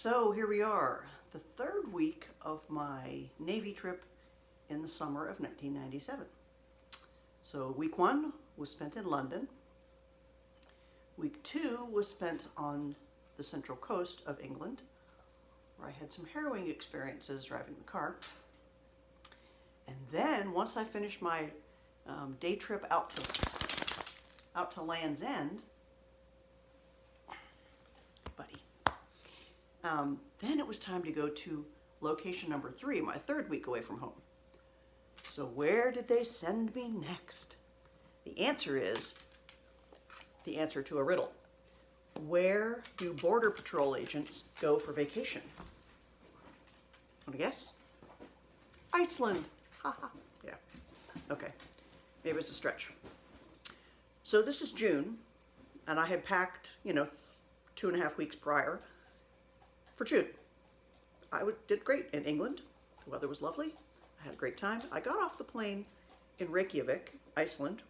So here we are, the third week of my Navy trip in the summer of 1997. So week one was spent in London. Week two was spent on the central coast of England, where I had some harrowing experiences driving the car. And then once I finished my day trip out to Land's End, buddy, then it was time to go to location number 3, my third week away from home. So where did they send me next? The answer is the answer to a riddle. Where do Border Patrol agents go for vacation? Want to guess? Iceland. Haha. Yeah. Okay. Maybe it's a stretch. So this is June, and I had packed, 2.5 weeks prior for June. I did great in England. The weather was lovely. I had a great time. I got off the plane in Reykjavik, Iceland,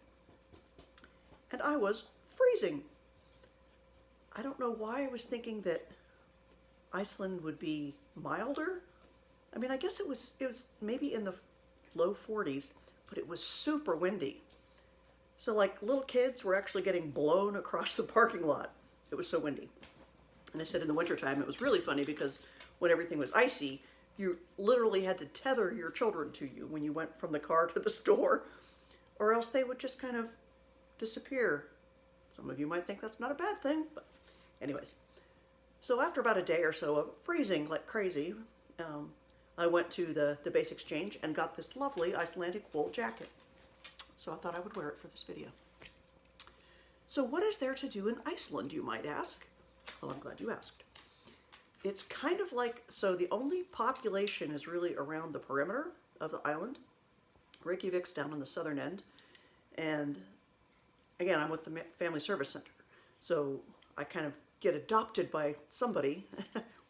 and I was freezing. I don't know why I was thinking that Iceland would be milder. I mean, I guess it was maybe in the low 40s, but it was super windy. So like little kids were actually getting blown across the parking lot. It was so windy. And they said in the wintertime it was really funny because when everything was icy, you literally had to tether your children to you when you went from the car to the store, or else they would just kind of disappear. Some of you might think that's not a bad thing, but anyways. So after about a day or so of freezing like crazy, I went to the base exchange and got this lovely Icelandic wool jacket. So I thought I would wear it for this video. So what is there to do in Iceland, you might ask? Well, I'm glad you asked. It's kind of like, so the only population is really around the perimeter of the island. Reykjavik's down on the southern end. And again, I'm with the Family Service Center. So I kind of get adopted by somebody,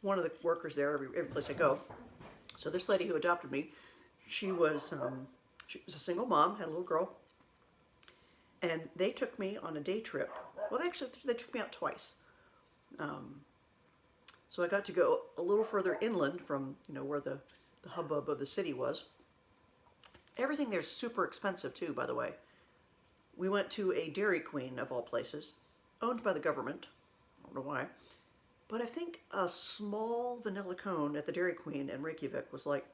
one of the workers there every place I go. So this lady who adopted me, she was a single mom, had a little girl, and they took me on a day trip. Well, they took me out twice. So I got to go a little further inland from, where the hubbub of the city was. Everything there's super expensive too, by the way. We went to a Dairy Queen, of all places, owned by the government. I don't know why. But I think a small vanilla cone at the Dairy Queen in Reykjavik was like,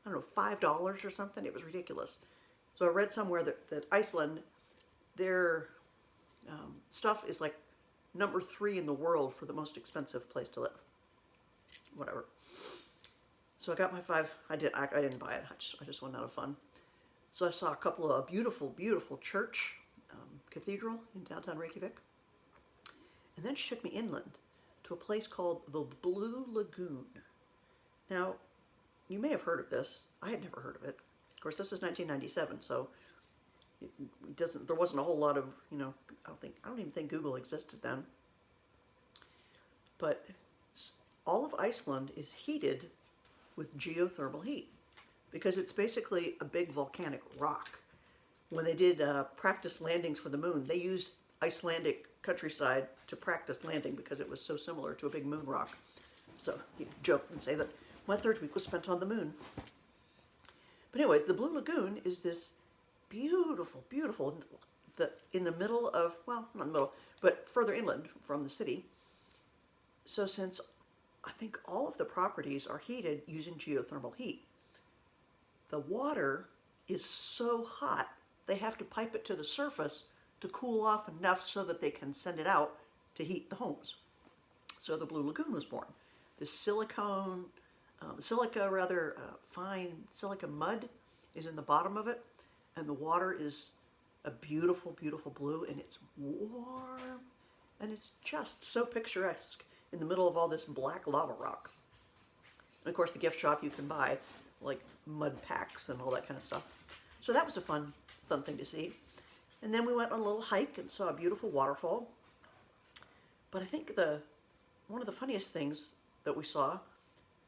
I don't know, $5 or something. It was ridiculous. So I read somewhere that Iceland, their stuff is like number 3 in the world for the most expensive place to live. Whatever. So I got my 5. I didn't buy it. I just went out of fun. So I saw a couple of beautiful, beautiful church, cathedral in downtown Reykjavik. And then she took me inland to a place called the Blue Lagoon. Now, you may have heard of this. I had never heard of it. Of course, this is 1997, so there wasn't a whole lot of, I don't even think Google existed then. But all of Iceland is heated with geothermal heat because it's basically a big volcanic rock. When they did practice landings for the moon, they used Icelandic countryside to practice landing because it was so similar to a big moon rock. So you joke and say that my third week was spent on the moon. But anyways, the Blue Lagoon is this beautiful, beautiful, in the middle of, well, not in the middle, but further inland from the city. So since I think all of the properties are heated using geothermal heat, the water is so hot, they have to pipe it to the surface to cool off enough so that they can send it out to heat the homes. So the Blue Lagoon was born. This fine silica mud is in the bottom of it, and the water is a beautiful, beautiful blue, and it's warm, and it's just so picturesque in the middle of all this black lava rock. And of course, the gift shop, you can buy like mud packs and all that kind of stuff. So that was a fun thing to see. And then we went on a little hike and saw a beautiful waterfall. But I think one of the funniest things that we saw,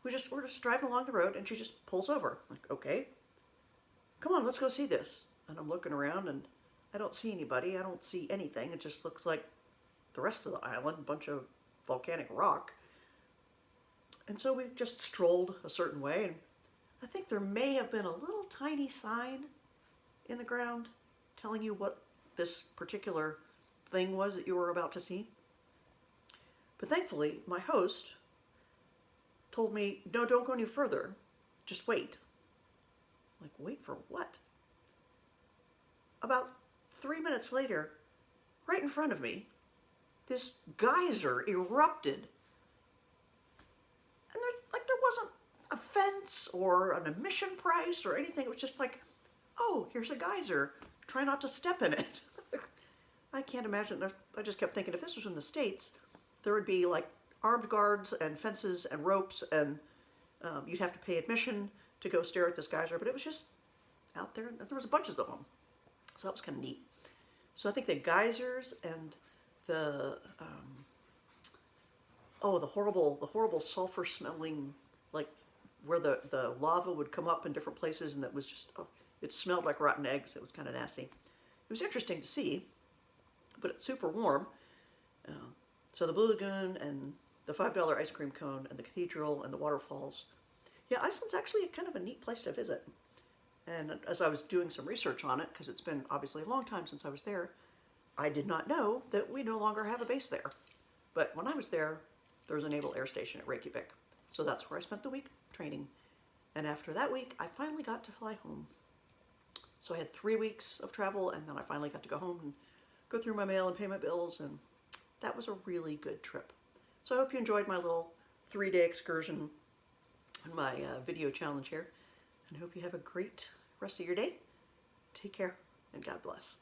we're just driving along the road and she just pulls over. Like, okay, come on, let's go see this. And I'm looking around and I don't see anybody. I don't see anything. It just looks like the rest of the island, a bunch of volcanic rock. And so we just strolled a certain way, and I think there may have been a little tiny sign in the ground telling you what this particular thing was that you were about to see. But thankfully, my host told me, no, don't go any further. Just wait. Like, wait for what? About 3 minutes later, right in front of me, this geyser erupted. And there wasn't a fence or an admission price or anything. It was just like, oh, here's a geyser. Try not to step in it. I can't imagine. I just kept thinking, if this was in the States, there would be like armed guards and fences and ropes, and you'd have to pay admission to go stare at this geyser. But it was just out there. There was bunches of them. So that was kind of neat. So I think the geysers and the the horrible sulfur smelling, like where the lava would come up in different places, and that was just, it smelled like rotten eggs. It was kind of nasty. It was interesting to see, but it's super warm. So the Blue Lagoon and the $5 ice cream cone and the cathedral and the waterfalls. Yeah, Iceland's actually kind of a neat place to visit. And as I was doing some research on it, because it's been obviously a long time since I was there, I did not know that we no longer have a base there. But when I was there was a naval air station at Reykjavik. So that's where I spent the week training. And after that week, I finally got to fly home. So I had 3 weeks of travel, and then I finally got to go home and go through my mail and pay my bills, and that was a really good trip. So I hope you enjoyed my little 3-day excursion and my video challenge here, and I hope you have a great rest of your day. Take care, and God bless.